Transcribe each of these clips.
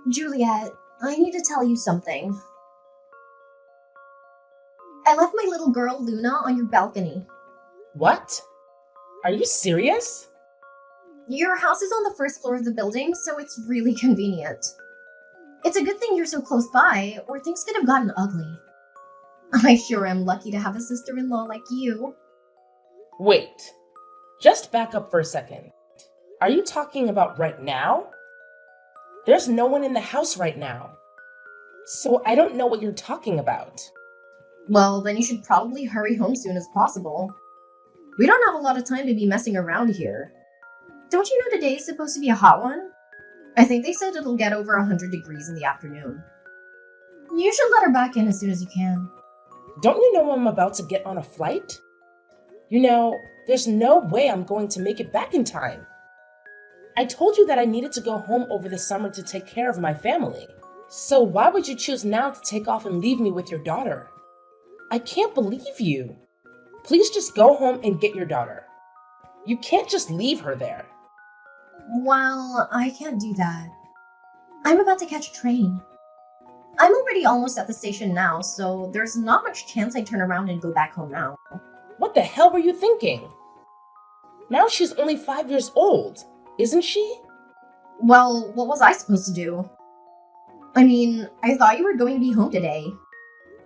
Juliet, I need to tell you something. I left my little girl Luna on your balcony. What? Are you serious? Your house is on the first floor of the building, so it's really convenient. It's a good thing you're so close by, or things could have gotten ugly. I sure am lucky to have a sister-in-law like you. Wait, just back up for a second. Are you talking about right now? There's no one in the house right now. So I don't know what you're talking about. Well, then you should probably hurry home soon as possible. We don't have a lot of time to be messing around here. Don't you know today is supposed to be a hot one? I think they said it'll get over 100 degrees in the afternoon. You should let her back in as soon as you can. Don't you know I'm about to get on a flight? You know, there's no way I'm going to make it back in time. I told you that I needed to go home over the summer to take care of my family. So why would you choose now to take off and leave me with your daughter? I can't believe you. Please just go home and get your daughter. You can't just leave her there. Well, I can't do that. I'm about to catch a train. I'm already almost at the station now, so there's not much chance I turn around and go back home now. What the hell were you thinking? Now she's only 5 years old, isn't she? Well, what was I supposed to do? I mean, I thought you were going to be home today.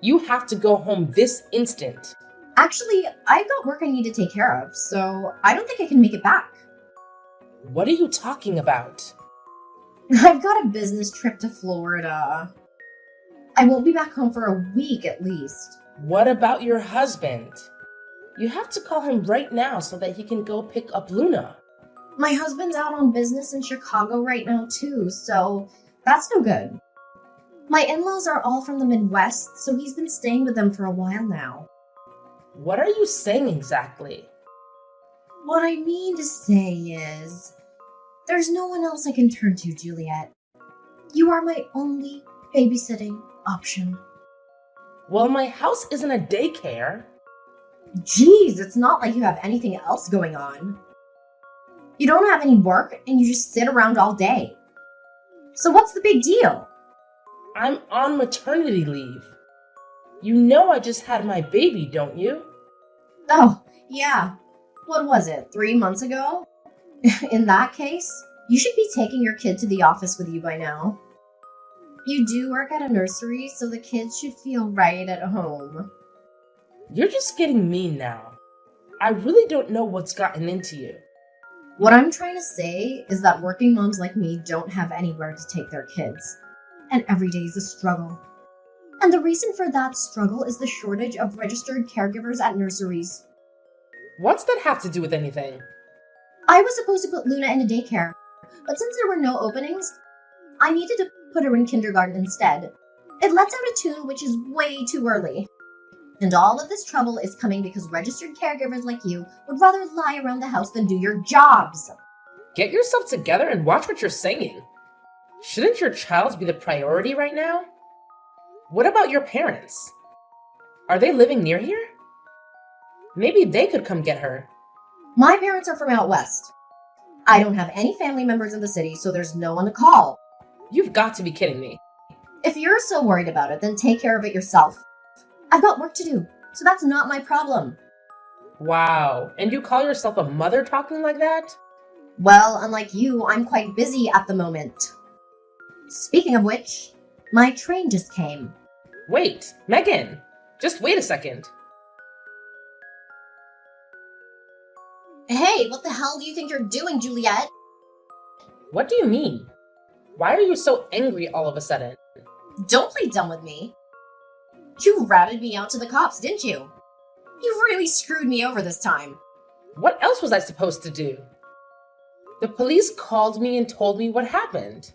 You have to go home this instant. Actually, I've got work I need to take care of, so I don't think I can make it back. What are you talking about? I've got a business trip to Florida. I won't be back home for a week at least. What about your husband? You have to call him right now so that he can go pick up Luna. My husband's out on business in Chicago right now too, so that's no good. My in-laws are all from the Midwest, so he's been staying with them for a while now. What are you saying exactly? What I mean to say is, there's no one else I can turn to, Juliet. You are my only babysitting option. Well, my house isn't a daycare. Jeez, it's not like you have anything else going on. You don't have any work, and you just sit around all day. So what's the big deal? I'm on maternity leave. You know I just had my baby, don't you? Oh, yeah. What was it, 3 months ago? In that case, you should be taking your kid to the office with you by now. You do work at a nursery, so the kids should feel right at home. You're just getting mean now. I really don't know what's gotten into you. What I'm trying to say is that working moms like me don't have anywhere to take their kids. And every day is a struggle. And the reason for that struggle is the shortage of registered caregivers at nurseries. What's that have to do with anything? I was supposed to put Luna in a daycare, but since there were no openings, I needed to put her in kindergarten instead. It lets out a tune which is way too early. And all of this trouble is coming because registered caregivers like you would rather lie around the house than do your jobs. Get yourself together and watch what you're saying. Shouldn't your child be the priority right now? What about your parents? Are they living near here? Maybe they could come get her. My parents are from out west. I don't have any family members in the city, so there's no one to call. You've got to be kidding me. If you're so worried about it, then take care of it yourself. I've got work to do, so that's not my problem. Wow, and you call yourself a mother talking like that? Well, unlike you, I'm quite busy at the moment. Speaking of which, my train just came. Wait, Megan, just wait a second. Hey, what the hell do you think you're doing, Juliet? What do you mean? Why are you so angry all of a sudden? Don't play dumb with me. You ratted me out to the cops, didn't you? You really screwed me over this time. What else was I supposed to do? The police called me and told me what happened.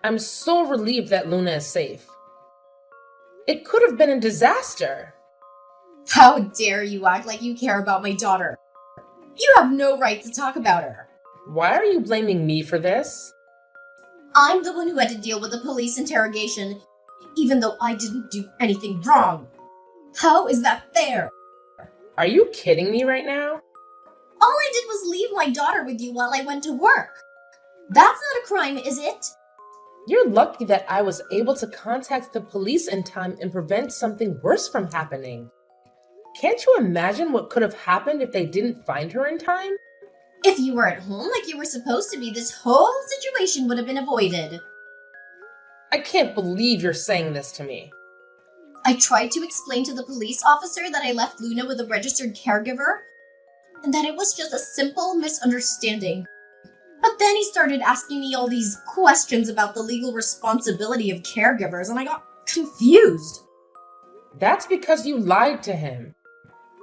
I'm so relieved that Luna is safe. It could have been a disaster. How dare you act like you care about my daughter? You have no right to talk about her. Why are you blaming me for this? I'm the one who had to deal with the police interrogation, even though I didn't do anything wrong. How is that fair? Are you kidding me right now? All I did was leave my daughter with you while I went to work. That's not a crime, is it? You're lucky that I was able to contact the police in time and prevent something worse from happening. Can't you imagine what could have happened if they didn't find her in time? If you were at home like you were supposed to be, this whole situation would have been avoided. I can't believe you're saying this to me. I tried to explain to the police officer that I left Luna with a registered caregiver, and that it was just a simple misunderstanding. But then he started asking me all these questions about the legal responsibility of caregivers, and I got confused. That's because you lied to him.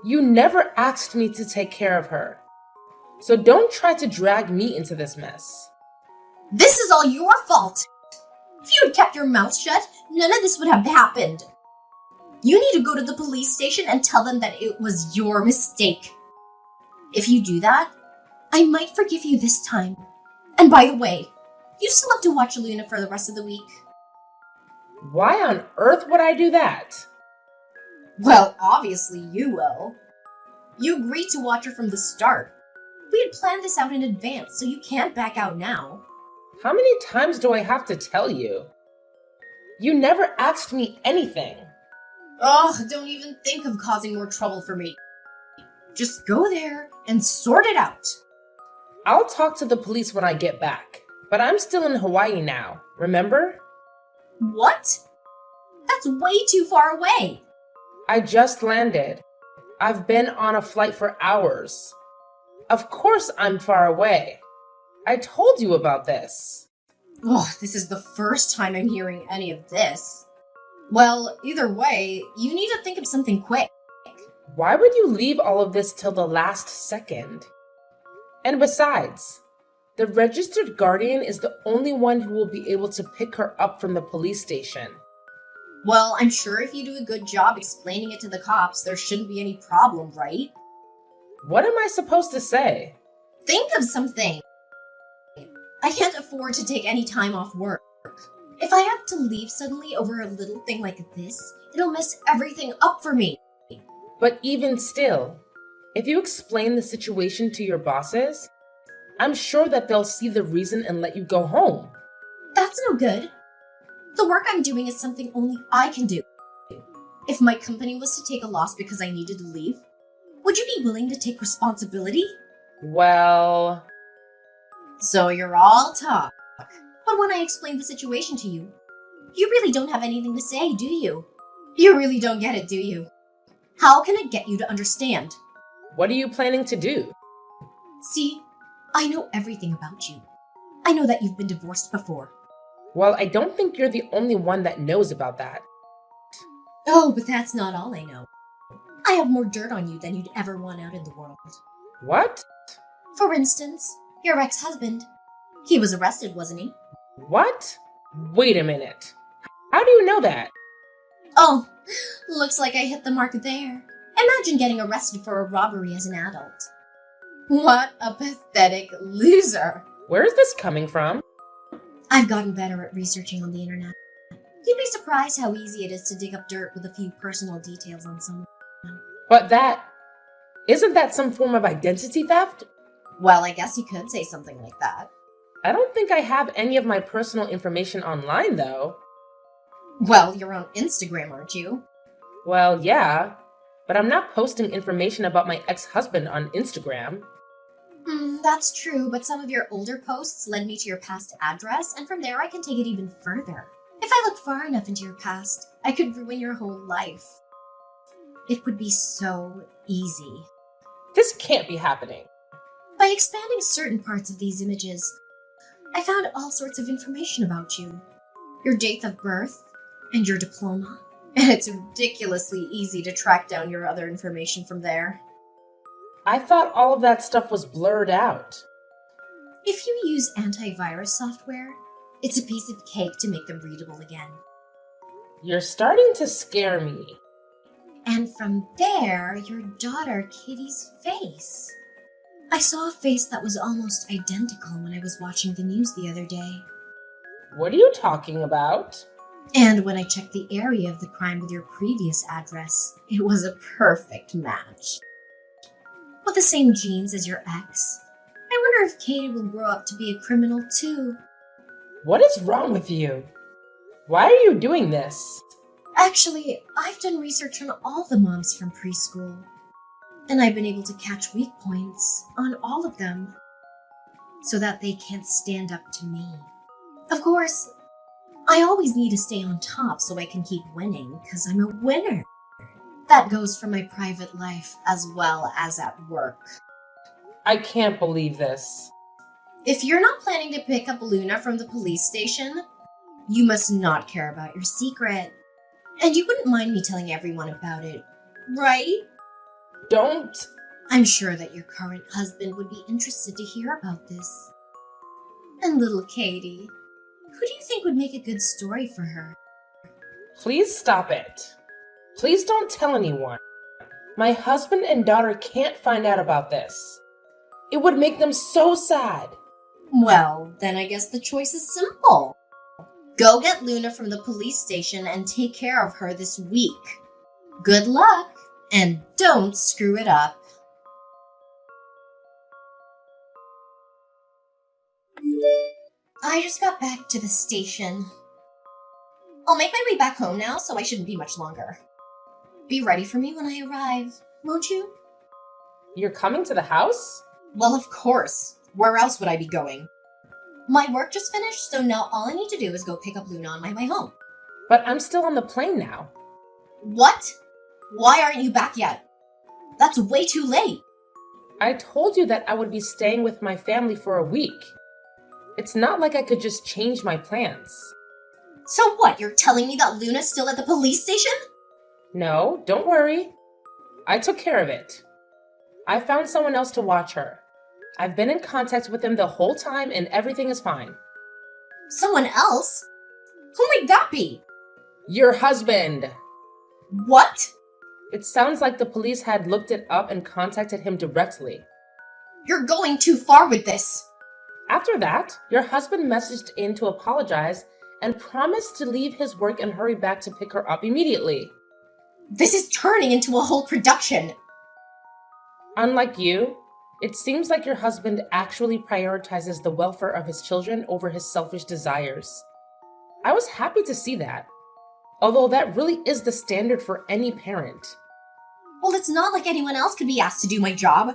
You never asked me to take care of her. So don't try to drag me into this mess. This is all your fault. If you had kept your mouth shut, none of this would have happened. You need to go to the police station and tell them that it was your mistake. If you do that, I might forgive you this time. And by the way, you still have to watch Luna for the rest of the week. Why on earth would I do that? Well, obviously you will. You agreed to watch her from the start. We had planned this out in advance, so you can't back out now. How many times do I have to tell you? You never asked me anything. Ugh, don't even think of causing more trouble for me. Just go there and sort it out. I'll talk to the police when I get back, but I'm still in Hawaii now, remember? What? That's way too far away. I just landed. I've been on a flight for hours. Of course I'm far away. I told you about this. Ugh, this is the first time I'm hearing any of this. Well, either way, you need to think of something quick. Why would you leave all of this till the last second? And besides, the registered guardian is the only one who will be able to pick her up from the police station. Well, I'm sure if you do a good job explaining it to the cops, there shouldn't be any problem, right? What am I supposed to say? Think of something. I can't afford to take any time off work. If I have to leave suddenly over a little thing like this, it'll mess everything up for me. But even still, if you explain the situation to your bosses, I'm sure that they'll see the reason and let you go home. That's no good. The work I'm doing is something only I can do. If my company was to take a loss because I needed to leave, would you be willing to take responsibility? Well... So you're all talk. But when I explain the situation to you, you really don't have anything to say, do you? You really don't get it, do you? How can I get you to understand? What are you planning to do? See, I know everything about you. I know that you've been divorced before. Well, I don't think you're the only one that knows about that. Oh, but that's not all I know. I have more dirt on you than you'd ever want out in the world. What? For instance, your ex-husband. He was arrested, wasn't he? What? Wait a minute. How do you know that? Oh, looks like I hit the mark there. Imagine getting arrested for a robbery as an adult. What a pathetic loser. Where is this coming from? I've gotten better at researching on the internet. You'd be surprised how easy it is to dig up dirt with a few personal details on someone. But isn't that some form of identity theft? Well, I guess you could say something like that. I don't think I have any of my personal information online, though. Well, you're on Instagram, aren't you? Well, yeah, but I'm not posting information about my ex-husband on Instagram. That's true, but some of your older posts led me to your past address, and from there I can take it even further. If I look far enough into your past, I could ruin your whole life. It would be so easy. This can't be happening. By expanding certain parts of these images, I found all sorts of information about you. Your date of birth, and your diploma. And it's ridiculously easy to track down your other information from there. I thought all of that stuff was blurred out. If you use antivirus software, it's a piece of cake to make them readable again. You're starting to scare me. And from there, your daughter Kitty's face. I saw a face that was almost identical when I was watching the news the other day. What are you talking about? And when I checked the area of the crime with your previous address, it was a perfect match. With the same genes as your ex, I wonder if Katie will grow up to be a criminal too. What is wrong with you? Why are you doing this? Actually, I've done research on all the moms from preschool, and I've been able to catch weak points on all of them so that they can't stand up to me. Of course, I always need to stay on top so I can keep winning, because I'm a winner. That goes for my private life as well as at work. I can't believe this. If you're not planning to pick up Luna from the police station, you must not care about your secret. And you wouldn't mind me telling everyone about it, right? Don't. I'm sure that your current husband would be interested to hear about this. And little Katie, who do you think would make a good story for her? Please stop it. Please don't tell anyone. My husband and daughter can't find out about this. It would make them so sad. Well, then I guess the choice is simple. Go get Luna from the police station and take care of her this week. Good luck, and don't screw it up. I just got back to the station. I'll make my way back home now, so I shouldn't be much longer. Be ready for me when I arrive, won't you? You're coming to the house? Well, of course. Where else would I be going? My work just finished, so now all I need to do is go pick up Luna on my way home. But I'm still on the plane now. What? Why aren't you back yet? That's way too late. I told you that I would be staying with my family for a week. It's not like I could just change my plans. So what, you're telling me that Luna's still at the police station? No, don't worry. I took care of it. I found someone else to watch her. I've been in contact with him the whole time and everything is fine. Someone else? Who might that be? Your husband! What? It sounds like the police had looked it up and contacted him directly. You're going too far with this. After that, your husband messaged in to apologize and promised to leave his work and hurry back to pick her up immediately. This is turning into a whole production. Unlike you, it seems like your husband actually prioritizes the welfare of his children over his selfish desires. I was happy to see that, although that really is the standard for any parent. Well, it's not like anyone else could be asked to do my job.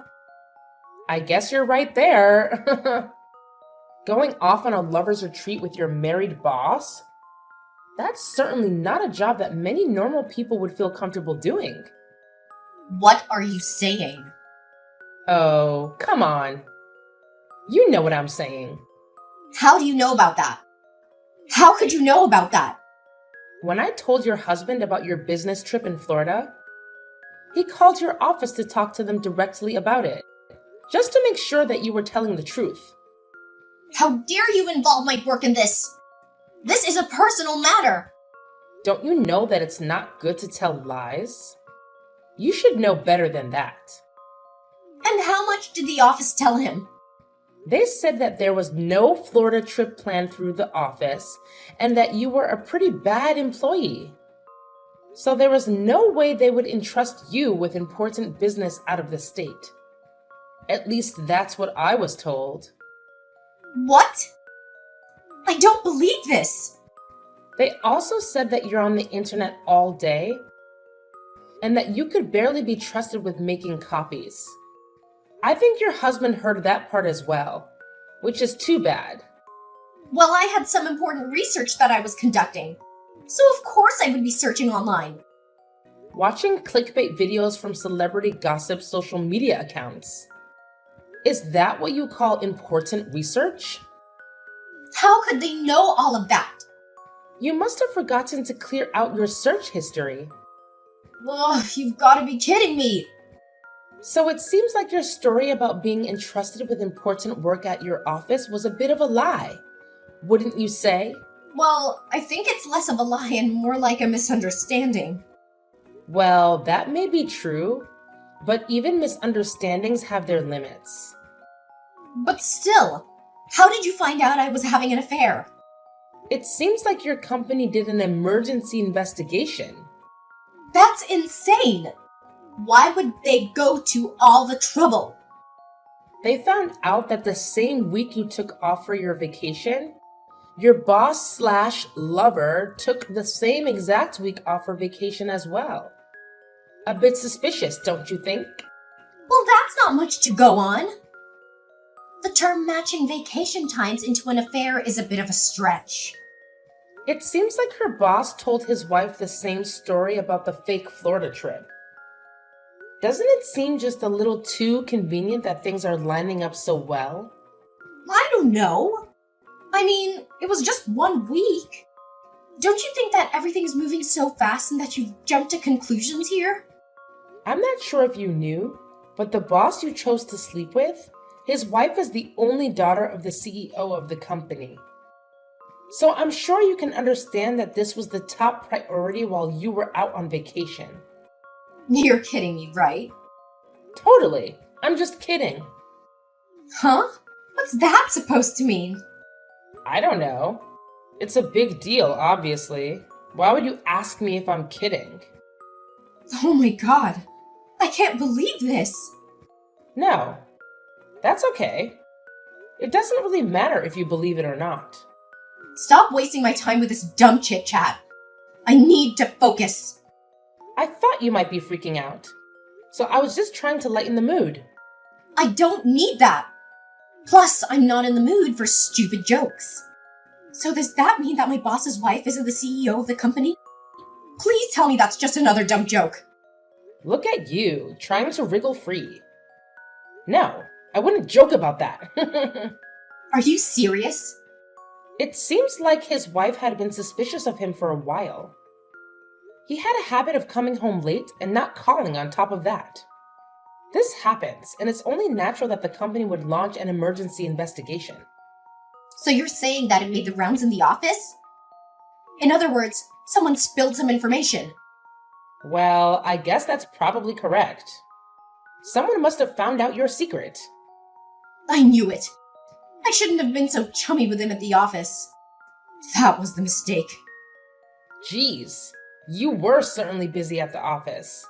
I guess you're right there. Going off on a lover's retreat with your married boss? That's certainly not a job that many normal people would feel comfortable doing. What are you saying? Oh, come on. You know what I'm saying. How do you know about that? How could you know about that? When I told your husband about your business trip in Florida, he called your office to talk to them directly about it, just to make sure that you were telling the truth. How dare you involve my work in this? This is a personal matter. Don't you know that it's not good to tell lies? You should know better than that. And how much did the office tell him? They said that there was no Florida trip planned through the office and that you were a pretty bad employee. So there was no way they would entrust you with important business out of the state. At least that's what I was told. What? I don't believe this. They also said that you're on the internet all day and that you could barely be trusted with making copies. I think your husband heard that part as well, which is too bad. Well, I had some important research that I was conducting, so of course I would be searching online. Watching clickbait videos from celebrity gossip social media accounts. Is that what you call important research? How could they know all of that? You must have forgotten to clear out your search history. Ugh, you've got to be kidding me. So it seems like your story about being entrusted with important work at your office was a bit of a lie, wouldn't you say? Well, I think it's less of a lie and more like a misunderstanding. Well, that may be true, but even misunderstandings have their limits. But still, how did you find out I was having an affair? It seems like your company did an emergency investigation. That's insane! Why would they go to all the trouble? They found out that the same week you took off for your vacation, Your boss/lover took the same exact week off for vacation as well. A bit suspicious, don't you think? Well, that's not much to go on. The term matching vacation times into an affair is a bit of a stretch. It seems like her boss told his wife the same story about the fake Florida trip. Doesn't it seem just a little too convenient that things are lining up so well? I don't know. I mean, it was just 1 week. Don't you think that everything's moving so fast and that you've jumped to conclusions here? I'm not sure if you knew, but the boss you chose to sleep with, his wife is the only daughter of the CEO of the company. So I'm sure you can understand that this was the top priority while you were out on vacation. You're kidding me, right? Totally. I'm just kidding. Huh? What's that supposed to mean? I don't know. It's a big deal, obviously. Why would you ask me if I'm kidding? Oh my god. I can't believe this. No. That's okay. It doesn't really matter if you believe it or not. Stop wasting my time with this dumb chit-chat. I need to focus. I thought you might be freaking out. So I was just trying to lighten the mood. I don't need that. Plus, I'm not in the mood for stupid jokes. So does that mean that my boss's wife isn't the CEO of the company? Please tell me that's just another dumb joke. Look at you, trying to wriggle free. No, I wouldn't joke about that. Are you serious? It seems like his wife had been suspicious of him for a while. He had a habit of coming home late and not calling on top of that. This happens, and it's only natural that the company would launch an emergency investigation. So you're saying that it made the rounds in the office? In other words, someone spilled some information. Well, I guess that's probably correct. Someone must have found out your secret. I knew it. I shouldn't have been so chummy with him at the office. That was the mistake. Geez, you were certainly busy at the office.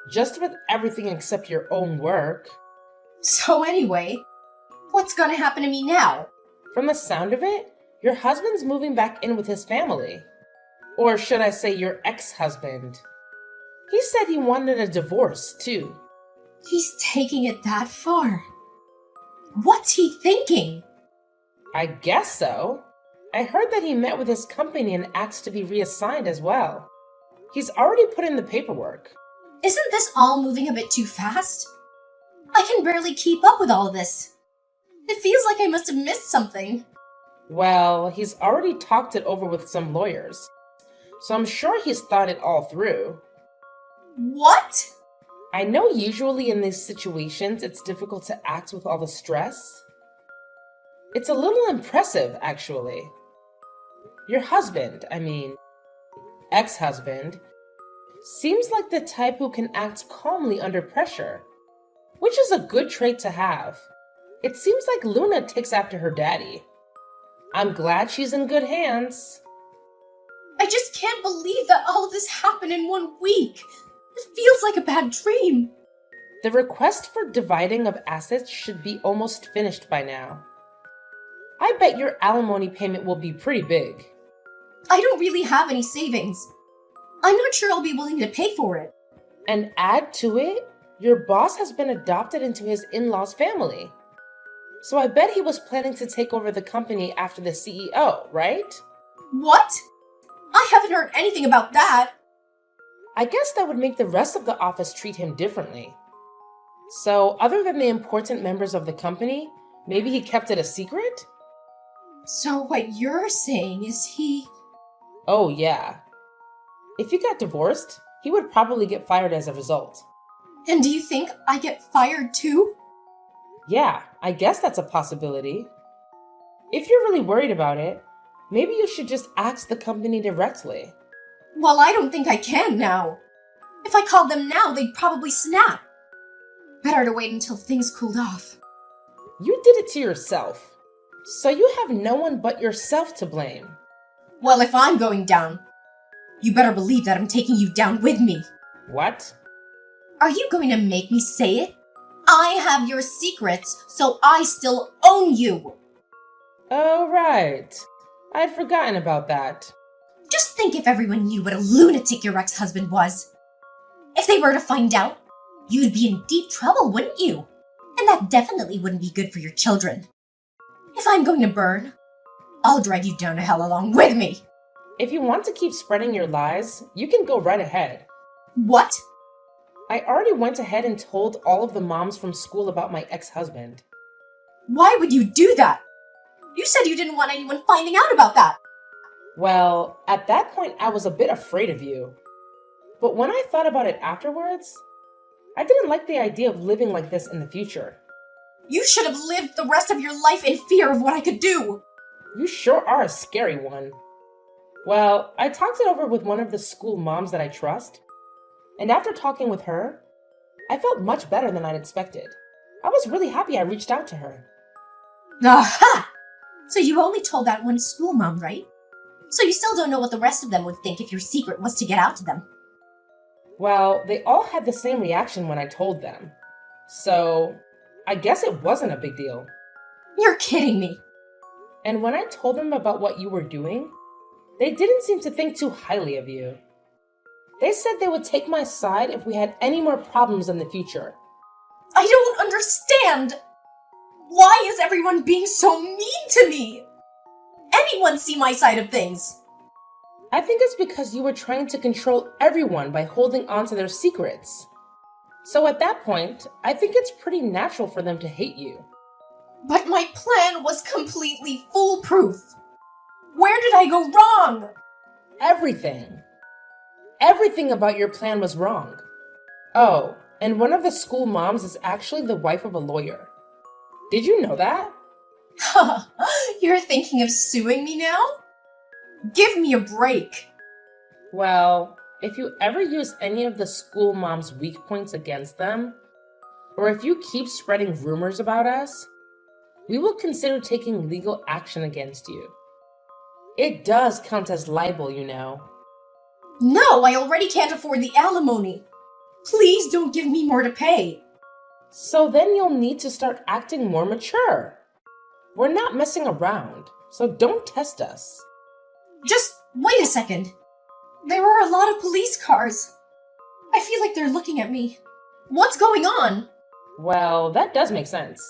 Just with everything except your own work. So anyway, what's gonna happen to me now? From the sound of it, your husband's moving back in with his family. Or should I say your ex-husband. He said he wanted a divorce, too. He's taking it that far. What's he thinking? I guess so. I heard that he met with his company and asked to be reassigned as well. He's already put in the paperwork. Isn't this all moving a bit too fast? I can barely keep up with all of this. It feels like I must have missed something. Well, he's already talked it over with some lawyers, so I'm sure he's thought it all through. What? I know usually in these situations it's difficult to act with all the stress. It's a little impressive, actually. Your husband, ex-husband, seems like the type who can act calmly under pressure, which is a good trait to have. It seems like Luna takes after her daddy. I'm glad she's in good hands. I just can't believe that all of this happened in 1 week. It feels like a bad dream. The request for dividing of assets should be almost finished by now. I bet your alimony payment will be pretty big. I don't really have any savings. I'm not sure I'll be willing to pay for it. And add to it, your boss has been adopted into his in-laws' family. So I bet he was planning to take over the company after the CEO, right? What? I haven't heard anything about that. I guess that would make the rest of the office treat him differently. So, other than the important members of the company, maybe he kept it a secret? So what you're saying is he... Oh, yeah. If he got divorced, he would probably get fired as a result. And do you think I get fired too? Yeah, I guess that's a possibility. If you're really worried about it, maybe you should just ask the company directly. Well, I don't think I can now. If I called them now, they'd probably snap. Better to wait until things cooled off. You did it to yourself. So you have no one but yourself to blame. Well, if I'm going down, you better believe that I'm taking you down with me. What? Are you going to make me say it? I have your secrets, so I still own you. Oh, right. I'd forgotten about that. Just think if everyone knew what a lunatic your ex-husband was. If they were to find out, you'd be in deep trouble, wouldn't you? And that definitely wouldn't be good for your children. If I'm going to burn, I'll drag you down to hell along with me. If you want to keep spreading your lies, you can go right ahead. What? I already went ahead and told all of the moms from school about my ex-husband. Why would you do that? You said you didn't want anyone finding out about that. Well, at that point, I was a bit afraid of you. But when I thought about it afterwards, I didn't like the idea of living like this in the future. You should have lived the rest of your life in fear of what I could do. You sure are a scary one. Well, I talked it over with one of the school moms that I trust, and after talking with her, I felt much better than I'd expected. I was really happy I reached out to her. Aha! So you only told that one school mom, right? So you still don't know what the rest of them would think if your secret was to get out to them. Well, they all had the same reaction when I told them. So, I guess it wasn't a big deal. You're kidding me. And when I told them about what you were doing, they didn't seem to think too highly of you. They said they would take my side if we had any more problems in the future. I don't understand. Why is everyone being so mean to me? Anyone see my side of things? I think it's because you were trying to control everyone by holding on to their secrets. So at that point, I think it's pretty natural for them to hate you. But my plan was completely foolproof. Where did I go wrong? Everything. Everything about your plan was wrong. Oh, and one of the school moms is actually the wife of a lawyer. Did you know that? You're thinking of suing me now? Give me a break. Well, if you ever use any of the school mom's weak points against them, or if you keep spreading rumors about us, we will consider taking legal action against you. It does count as libel, you know. No, I already can't afford the alimony. Please don't give me more to pay. So then you'll need to start acting more mature. We're not messing around, so don't test us. Just wait a second. There are a lot of police cars. I feel like they're looking at me. What's going on? Well, that does make sense.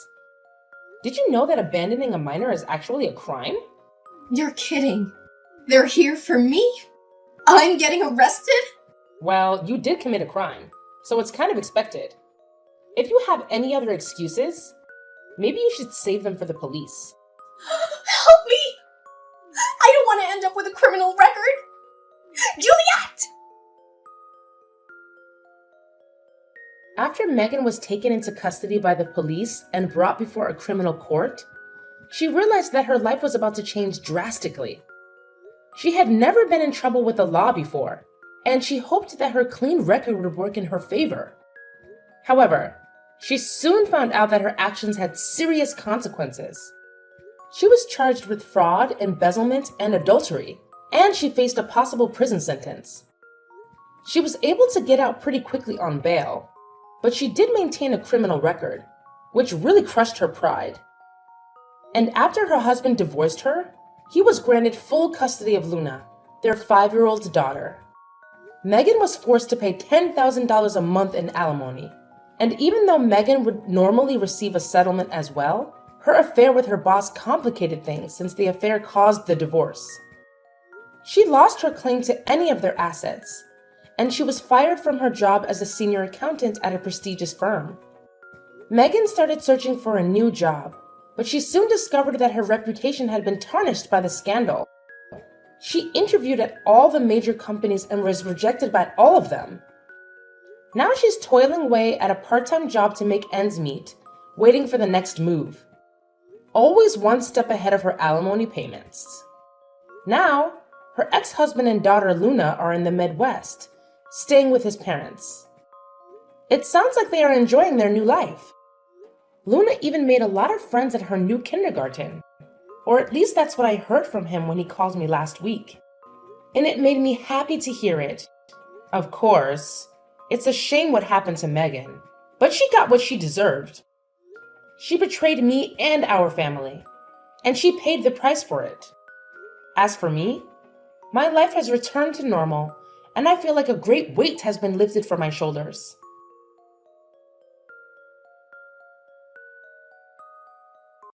Did you know that abandoning a minor is actually a crime? You're kidding. They're here for me? I'm getting arrested? Well, you did commit a crime, so it's kind of expected. If you have any other excuses, maybe you should save them for the police. Help me! I don't want to end up with a criminal record! Juliet! After Megan was taken into custody by the police and brought before a criminal court, she realized that her life was about to change drastically. She had never been in trouble with the law before, and she hoped that her clean record would work in her favor. However, she soon found out that her actions had serious consequences. She was charged with fraud, embezzlement, and adultery, and she faced a possible prison sentence. She was able to get out pretty quickly on bail, but she did maintain a criminal record, which really crushed her pride. And after her husband divorced her, he was granted full custody of Luna, their 5-year-old daughter. Megan was forced to pay $10,000 a month in alimony, and even though Megan would normally receive a settlement as well, her affair with her boss complicated things since the affair caused the divorce. She lost her claim to any of their assets, and she was fired from her job as a senior accountant at a prestigious firm. Megan started searching for a new job, but she soon discovered that her reputation had been tarnished by the scandal. She interviewed at all the major companies and was rejected by all of them. Now she's toiling away at a part-time job to make ends meet, waiting for the next move. Always one step ahead of her alimony payments. Now, her ex-husband and daughter Luna are in the Midwest, staying with his parents. It sounds like they are enjoying their new life. Luna even made a lot of friends at her new kindergarten. Or at least that's what I heard from him when he called me last week. And it made me happy to hear it. Of course, it's a shame what happened to Megan, but she got what she deserved. She betrayed me and our family, and she paid the price for it. As for me, my life has returned to normal, and I feel like a great weight has been lifted from my shoulders.